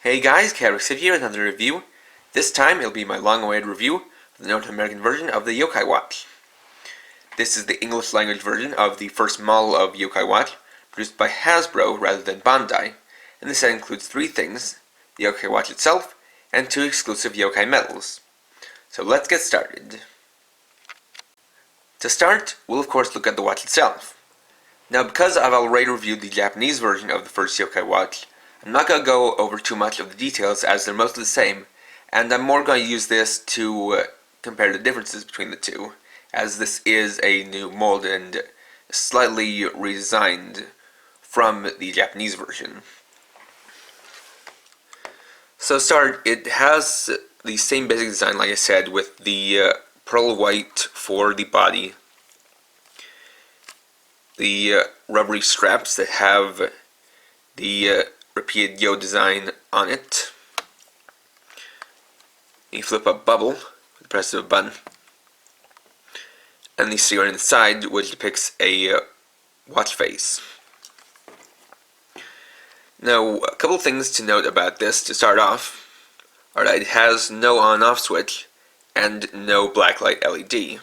Hey guys, Carrick here with another review. This time it'll be my long-awaited review of the North American version of the Yokai watch. This is the English language version of the first model of Yokai watch, produced by Hasbro rather than Bandai, and this set includes three things: the Yokai watch itself, and two exclusive Yokai medals. So let's get started. To start, we'll of course look at the watch itself. Now because I've already reviewed the Japanese version of the first Yokai watch, I'm not going to go over too much of the details as they're mostly the same, and I'm more going to use this to compare the differences between the two, as this is a new mold and slightly redesigned from the Japanese version. So to start, it has the same basic design like I said, with the pearl white for the body, the rubbery straps that have the repeated yo design on it, the flip-up bubble with the press of a button, and the sticker on the side which depicts a watch face. Now, a couple things to note about this to start off are that it has no on-off switch and no blacklight LED.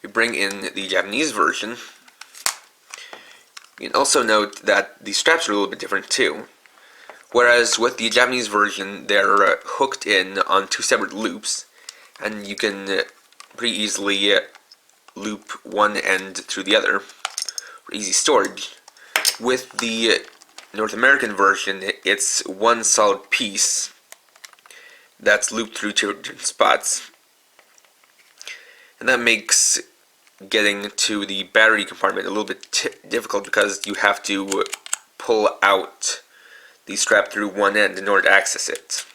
We bring in the Japanese version. You can also note that the straps are a little bit different too. Whereas with the Japanese version, they're hooked in on two separate loops, and you can pretty easily loop one end through the other for easy storage. With the North American version, it's one solid piece that's looped through two different spots, and that makes getting to the battery compartment a little bit difficult because you have to pull out the strap through one end in order to access it.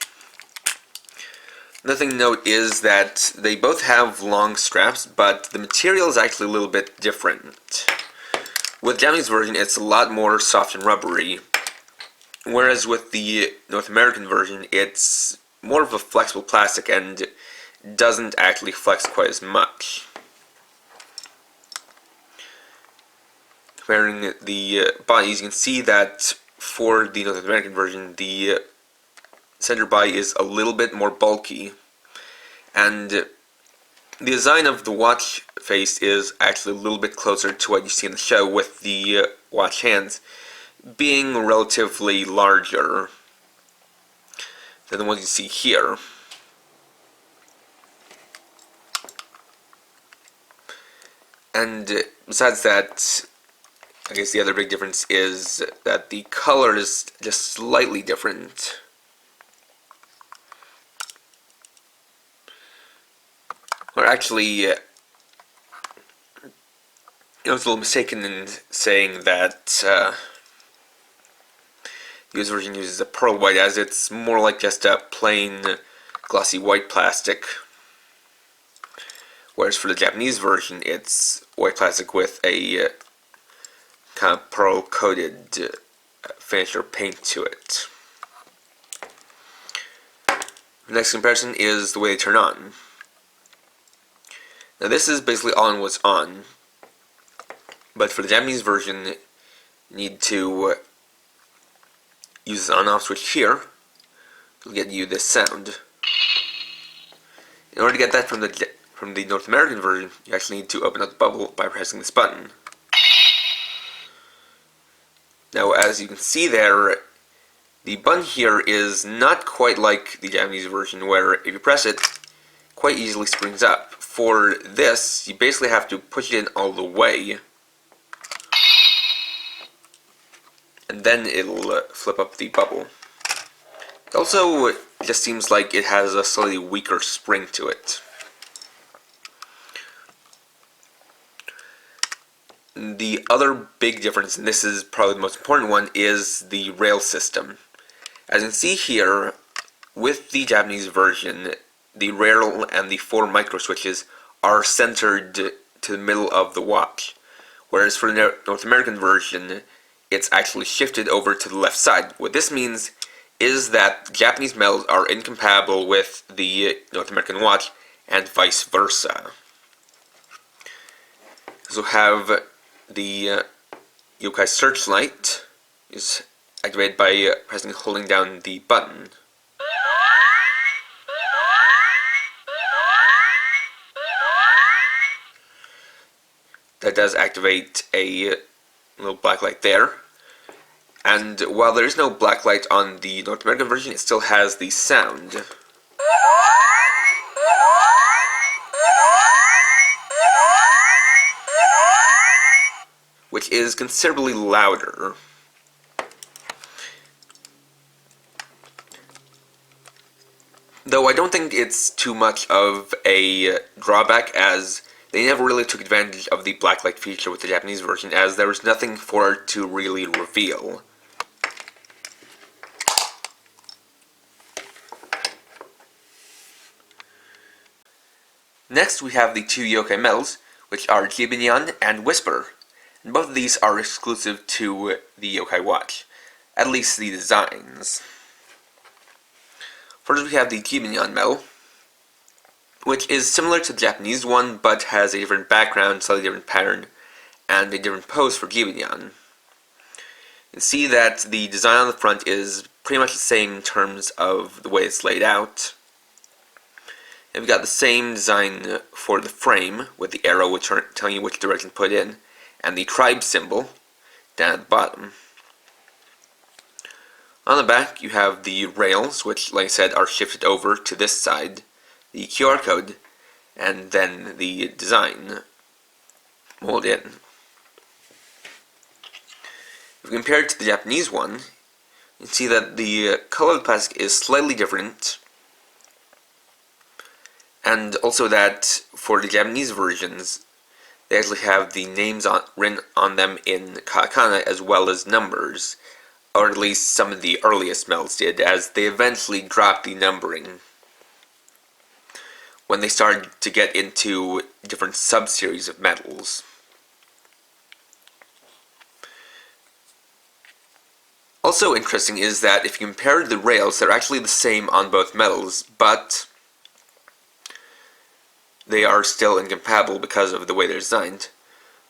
Another thing to note is that they both have long straps, but the material is actually a little bit different. With the Japanese version, it's a lot more soft and rubbery, whereas with the North American version, it's more of a flexible plastic and doesn't actually flex quite as much. Comparing the bodies, you can see that for the North American version, the center body is a little bit more bulky, and the design of the watch face is actually a little bit closer to what you see in the show, with the watch hands being relatively larger than the ones you see here. And besides that, I guess the other big difference is that the color is just slightly different. Or actually, I was a little mistaken in saying that the US version uses a pearl white, as it's more like just a plain glossy white plastic. Whereas for the Japanese version, it's white plastic with a kind of pearl coated finish or paint to it. The next comparison is the way they turn on. Now this is basically all in what's on, but for the Japanese version you need to use the on-off switch here to get you this sound. In order to get that from the North American version, you actually need to open up the bubble by pressing this button. Now, as you can see there, the button here is not quite like the Japanese version, where if you press it, quite easily springs up. For this, you basically have to push it in all the way, and then it'll flip up the bubble. It also just seems like it has a slightly weaker spring to it. The other big difference, and this is probably the most important one, is the rail system. As you can see here, with the Japanese version, the rail and the four micro switches are centered to the middle of the watch, whereas for the North American version, it's actually shifted over to the left side. What this means is that Japanese metals are incompatible with the North American watch, and vice versa. So have the Yokai searchlight is activated by pressing and holding down the button. That does activate a little black light there. And while there is no black light on the North American version, it still has the sound. Which is considerably louder. Though I don't think it's too much of a drawback, as they never really took advantage of the blacklight feature with the Japanese version, as there was nothing for it to really reveal. Next we have the two Yokai medals, which are Jibinyan and Whisper, and both of these are exclusive to the Yokai watch, at least the designs. First we have the Jibinyan medal, which is similar to the Japanese one, but has a different background, slightly different pattern, and a different pose for Jibinyan. You can see that the design on the front is pretty much the same in terms of the way it's laid out. And we've got the same design for the frame, with the arrow which are telling you which direction to put in, and the tribe symbol down at the bottom. On the back you have the rails, which, like I said, are shifted over to this side, the QR code, and then the design molded in. If we compare it to the Japanese one, you can see that the color of the plastic is slightly different, and also that for the Japanese versions, they actually have the names written on them in katakana as well as numbers, or at least some of the earliest medals did, as they eventually dropped the numbering when they started to get into different sub-series of medals. Also interesting is that if you compare the rails, they're actually the same on both medals, but they are still incompatible because of the way they're designed.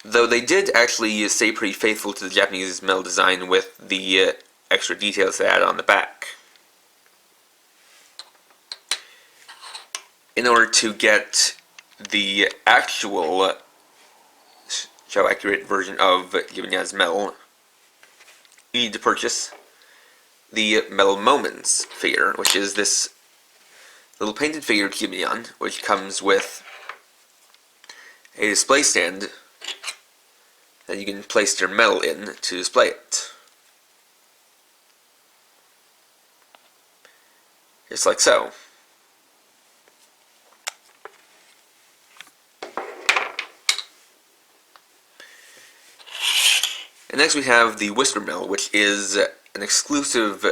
Though they did actually stay pretty faithful to the Japanese medal design with the extra details they added on the back. In order to get the actual show accurate version of Jibinyan's medal, you need to purchase the Medal Moments figure, which is this little painted figure of Jibinyan, which comes with a display stand that you can place your medal in to display it. Just like so. And next we have the Whisper medal, which is an exclusive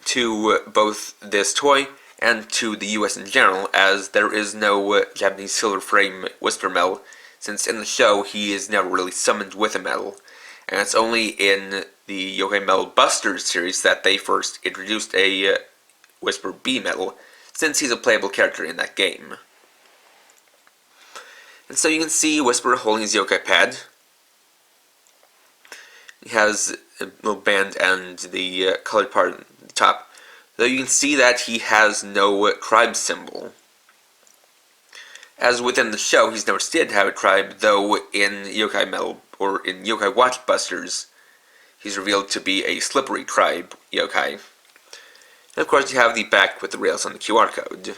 to both this toy and to the US in general, as there is no Japanese silver frame Whisper medal, since in the show he is never really summoned with a medal, and it's only in the Yokai Medal Busters series that they first introduced a Whisper B medal, since he's a playable character in that game. And so you can see Whisper holding his Yokai pad. He has a little band and the colored part at the top, though you can see that he has no tribe symbol. As within the show, he's never did have a tribe, though in Yokai Medal, or in Yokai Watch Busters, he's revealed to be a slippery tribe yokai. And of course you have the back with the rails on the QR code.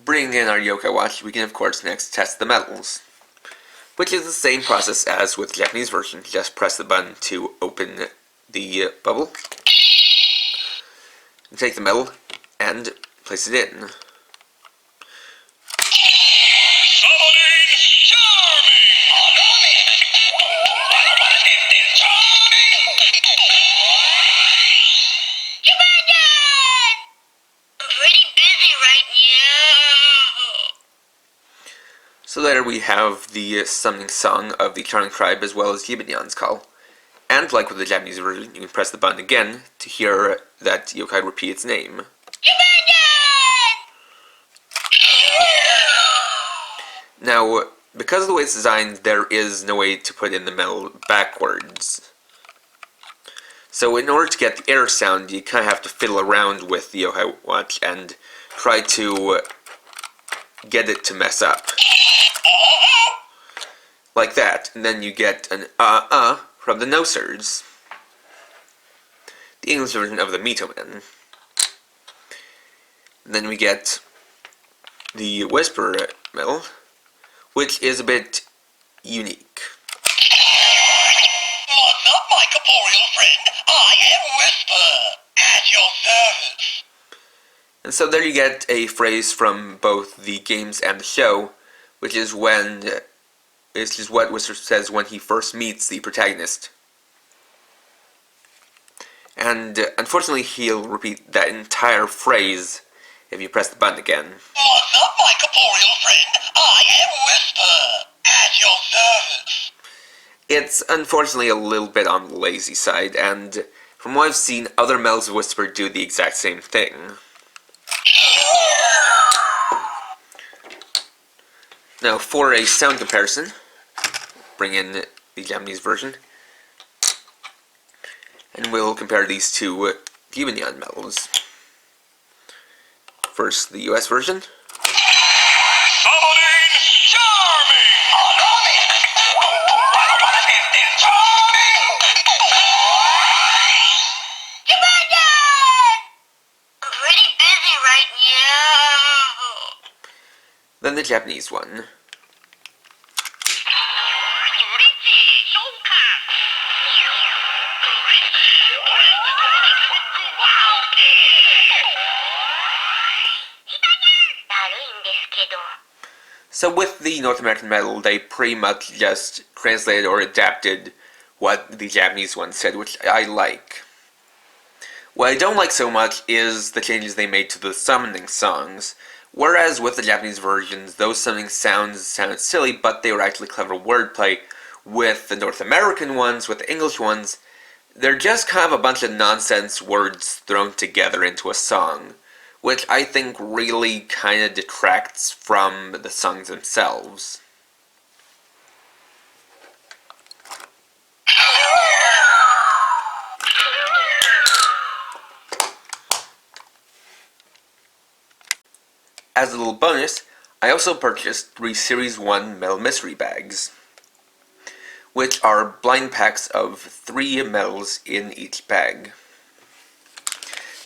Bringing in our Yokai Watch, we can of course next test the medals, which is the same process as with the Japanese version. Just press the button to open the bubble, and take the medal and place it in. So there we have the summoning song of the Charming Tribe as well as Jibinyan's call. And like with the Japanese version, you can press the button again to hear that yokai repeat its name. Now, because of the way it's designed, there is no way to put in the metal backwards. So in order to get the air sound, you kind of have to fiddle around with the Yokai watch and try to get it to mess up. Like that, and then you get an from the Nosers, the English version of the Mitomen. And then we get the Whisper metal, which is a bit unique. What's up, my corporeal friend? I am Whisper, at your service. And so there you get a phrase from both the games and the show, which is what Whisper says when he first meets the protagonist. And unfortunately, he'll repeat that entire phrase if you press the button again. What's up, my corporeal friend? I am Whisper, at your service. It's unfortunately a little bit on the lazy side, and from what I've seen, other Metals of Whisper do the exact same thing. Now, for a sound comparison, bring in the Japanese version, and we'll compare these two Demon metals. First, the US version. Summoning Charming! Commander! I'm pretty busy right now. Then the Japanese one. So with the North American metal, they pretty much just translated or adapted what the Japanese one said, which I like. What I don't like so much is the changes they made to the summoning songs. Whereas with the Japanese versions, those summoning sounds sounded silly, but they were actually clever wordplay. With the North American ones, with the English ones, they're just kind of a bunch of nonsense words thrown together into a song, which I think really kind of detracts from the songs themselves. As a little bonus, I also purchased 3 Series 1 Metal Mystery Bags, which are blind packs of 3 metals in each bag.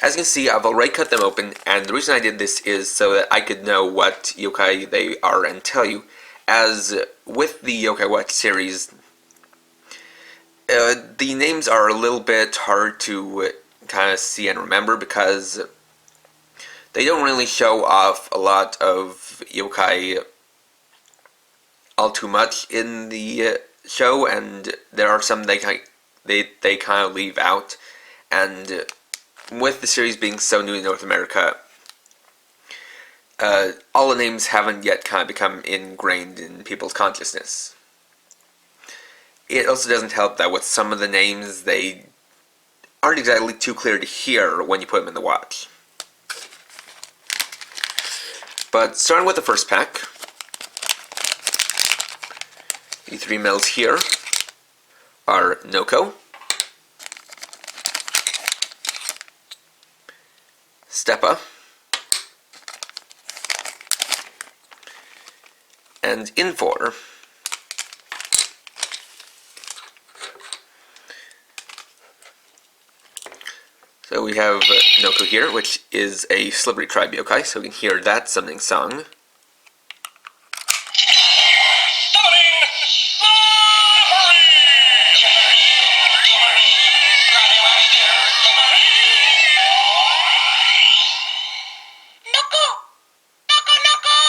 As you can see, I've already cut them open, and the reason I did this is so that I could know what yokai they are and tell you, as with the Yokai Watch series, the names are a little bit hard to kind of see and remember because they don't really show off a lot of yokai all too much in the show, and there are some they kind of leave out. And with the series being so new in North America, all the names haven't yet kind of become ingrained in people's consciousness. It also doesn't help that with some of the names, they aren't exactly too clear to hear when you put them in the watch. But starting with the first pack, the 3 metals here are Noko, Stepa, and Infor. So we have Noko here, which is a Slippery Tribe yokai, so we can hear that summoning song. Summoning Noko! Noko, Noko!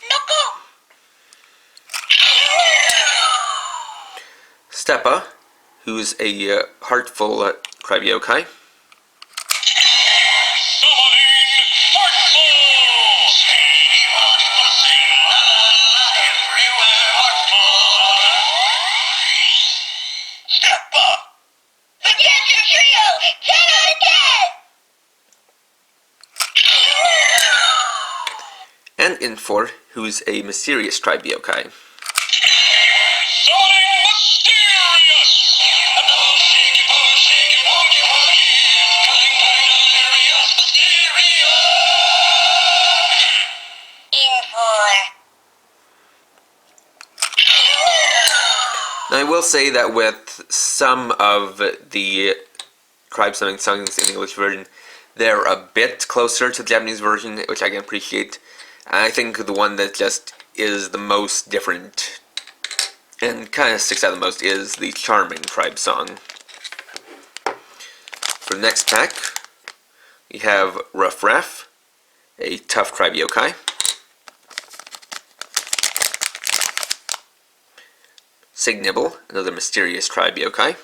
Noko! Stepa, who's a heartful tribe yokai. And Infor, who's a mysterious tribe yokai. Summoning Mysterious! Shaky boogie woogie, coming by delirious Mysterious! Now I will say that with some of the tribe summoning songs in the English version, they're a bit closer to the Japanese version, which I can appreciate. I think the one that just is the most different and kind of sticks out the most is the Charming tribe song. For the next pack, we have Rough Raff, a tough tribe yokai. Signibble, another mysterious tribe yokai.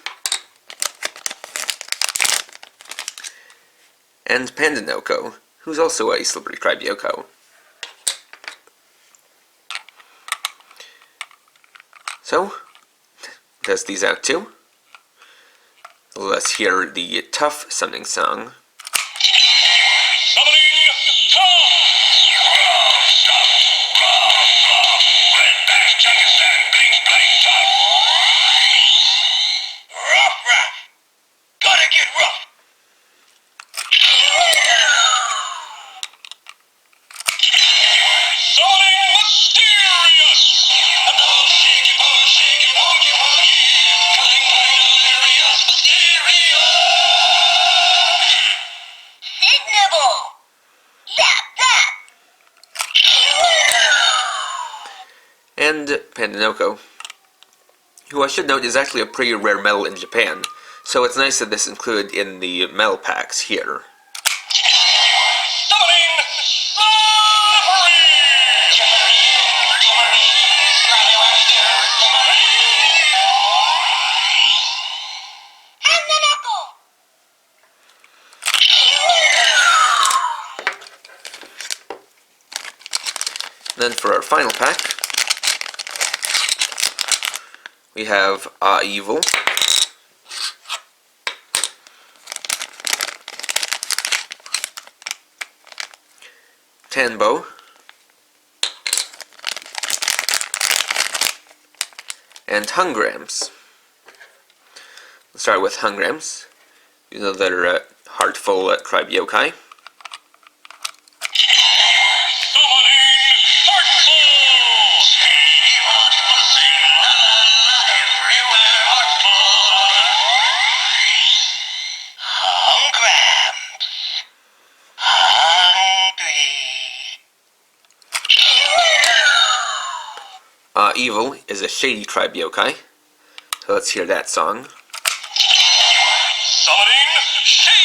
And Pandanoko, who's also a slippery tribe yoko. So, test these out too. Let's hear the tough summoning song. Summoning Tough! Rough stuff! Rough! Red bash, Pakistan, bling, bling, tough! Rough, rough! Gotta get rough! Summoning Mysterious! Shaky boogie woogie, coming by delirious Mysterious! Signable! Zap, zap! And Pandanoko, who I should note is actually a pretty rare metal in Japan, so it's nice that this is included in the metal packs here. Summoning Then for our final pack, we have Evil, Tanbo, and Hungrams. Let's start with Hungrams, another heartful tribe yokai. Evil is a shady tribe yokai, so let's hear that song. Summoning Shady!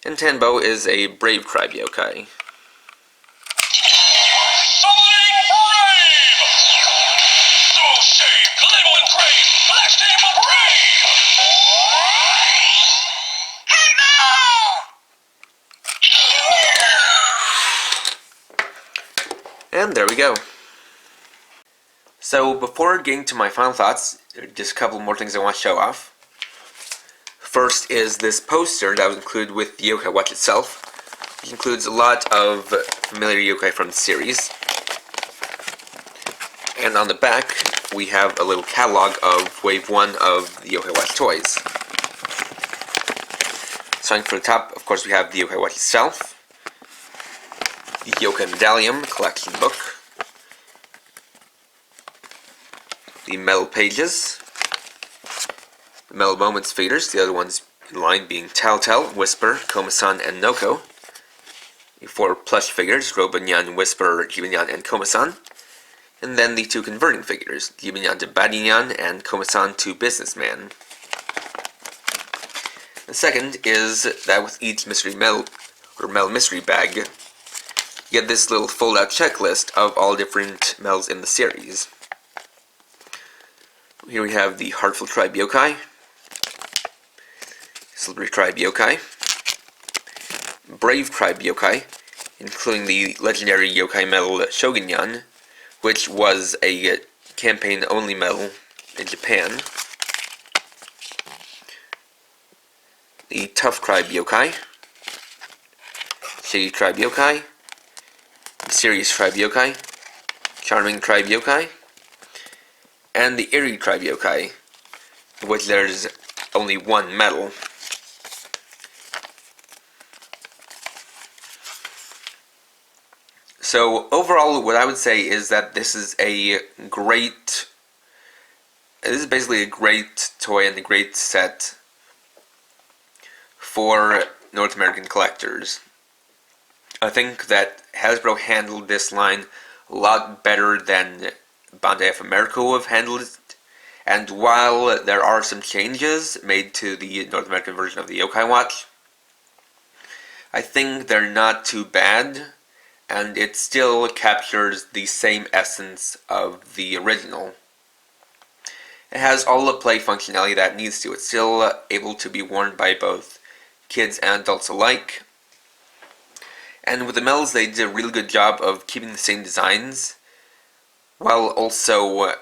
And Tanbo is a brave tribe yokai. Summoning Brave! So shade, label and crave, black steam of brave! And there we go. So before getting to my final thoughts, there are just a couple more things I want to show off. First is this poster that was included with the Yokai Watch itself, which includes a lot of familiar yokai from the series. And on the back, we have a little catalog of Wave 1 of the Yokai Watch toys. Starting from the top, of course, we have the Yokai Watch itself, the Yokai Medallion collection book, the metal pages, the metal moments figures, the other ones in line being Telltale, Whisper, Koma-san, and Noko, the 4 plush figures, Robanyan, Whisper, Jibanyan, and Koma-san, and then the 2 converting figures, Jibanyan to Badinyan and Koma-san to Businessman. The second is that with each mystery metal or metal mystery bag, you get this little fold-out checklist of all different metals in the series. Here we have the Heartful Tribe Yokai, Slippery Tribe Yokai, Brave Tribe Yokai, including the legendary Yokai metal Shogunyan, which was a campaign-only medal in Japan. The Tough Tribe Yokai, Shady Tribe Yokai, Mysterious Tribe Yokai, Charming Tribe Yokai, and the Eerie Tribe Yokai, in which there's only one medal. So overall, what I would say is that this is basically a great toy and a great set for North American collectors. I think that Hasbro handled this line a lot better than Bandai of America have handled it. And while there are some changes made to the North American version of the Yokai watch, I think they're not too bad, and it still captures the same essence of the original. It has all the play functionality that it needs to. It's still able to be worn by both kids and adults alike. And with the medals, they did a really good job of keeping the same designs, while also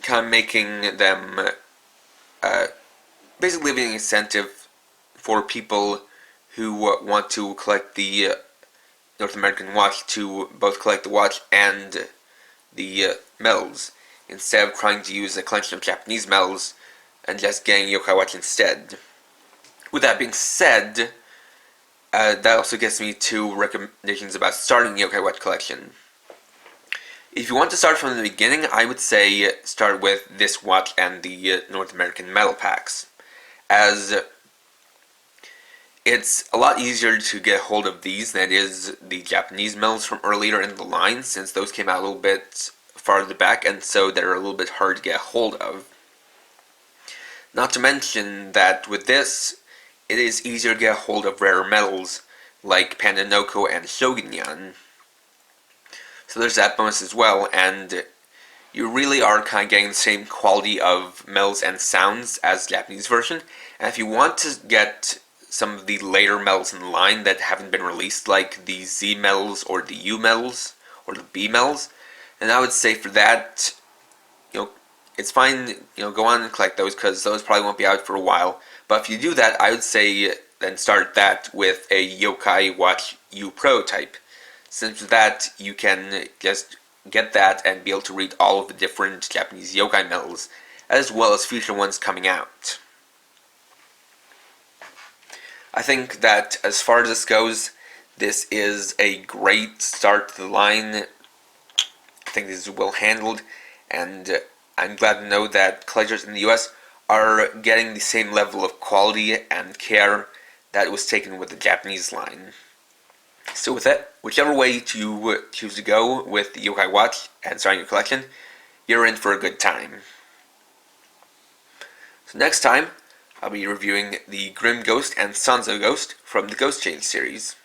kind of making them basically giving an incentive for people who want to collect the North American watch to both collect the watch and the medals, instead of trying to use a collection of Japanese medals and just getting Yokai watch instead. With that being said, that also gets me to recommendations about starting the Yokai watch collection. If you want to start from the beginning, I would say start with this watch and the North American medal packs, as it's a lot easier to get hold of these than it is the Japanese medals from earlier in the line, since those came out a little bit farther back, and so they're a little bit hard to get hold of. Not to mention that with this, it is easier to get hold of rarer medals like Pandanoko and Shogunyan. So there's that bonus as well, and you really are kind of getting the same quality of medals and sounds as the Japanese version. And if you want to get some of the later medals in the line that haven't been released, like the Z medals or the U medals or the B medals, and I would say for that, it's fine, go on and collect those, because those probably won't be out for a while. But if you do that, I would say then start that with a Yokai Watch U prototype, since with that you can just get that and be able to read all of the different Japanese Yokai medals, as well as future ones coming out. I think that as far as this goes, this is a great start to the line. I think this is well handled, and I'm glad to know that collectors in the US are getting the same level of quality and care that was taken with the Japanese line. So with that, whichever way you choose to go with the Yokai watch and starting your collection, you're in for a good time. So next time, I'll be reviewing the Grim Ghost and Sanzo Ghost from the Ghost Chain series.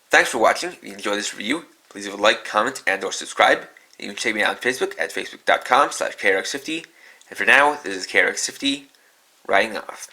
Thanks for watching. If you enjoyed this review, please leave a like, comment, and or subscribe. You can check me out on Facebook at facebook.com/krx50. And for now, this is KRX50, writing off.